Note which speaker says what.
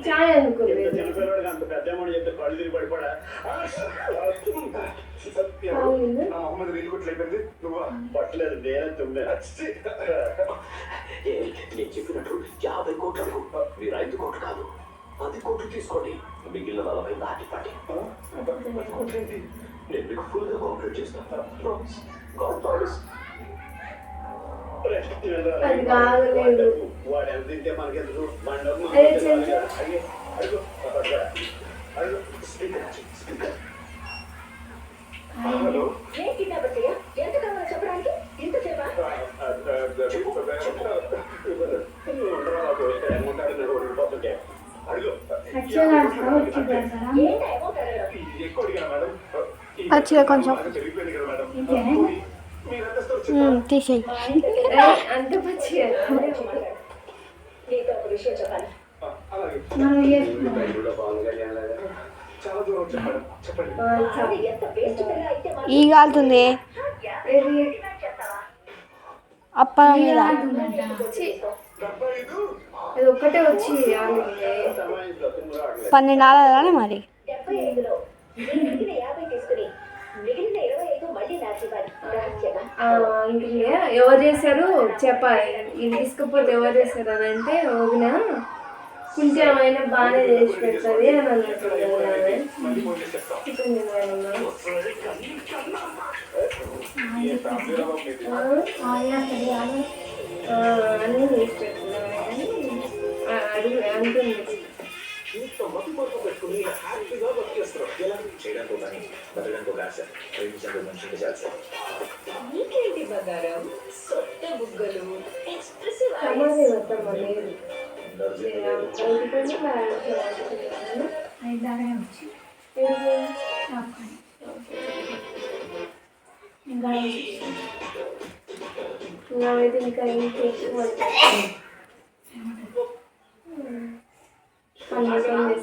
Speaker 1: చాయ్ అనుకోలేదు.
Speaker 2: అంత పెద్ద అమౌంట్ చెప్తే కళ్ళు తిరిగి పడిపోడా పట్టలేదు నేనే తుమ్మే. నేను చెప్పినట్టు 50 కోట్లకు మీరు 5 కోట్లు కాదు 10 కోట్లు తీసుకోండి. మిగిలిన 40 దాటిపండి. నేను మీకు ఫుల్ గా కోఆపరేట్ చేస్తాను.
Speaker 1: అది కాగలేదు.
Speaker 2: వాడు ఎంత తింటే మనకెందుకు
Speaker 3: పచ్చిగా కొంచెం తీసేయి.
Speaker 1: అంత పచ్చిగా
Speaker 3: ఈ కాలుతుంది అప్పలం మీద
Speaker 1: అది ఒక్కటే వచ్చి
Speaker 3: 12 ఆడాలి మరి.
Speaker 1: ఎవరు చేశారు చెప్పాలి. ఇది తీసుకపోతే ఎవరు చేశారు అని అంటే వదిన కొంచెం అయినా బాగానే చేసి పెడుతుంది అని అన్నట్టు చికెన్ అన్నీ చేసి పెడుతున్నాను అడుగు అంటుంది.
Speaker 4: నీకేంటి బంగారం సొట్ట బుగ్గలు
Speaker 1: సమాధి మొత్తం లేదు. ఇంకా ఇంకేసి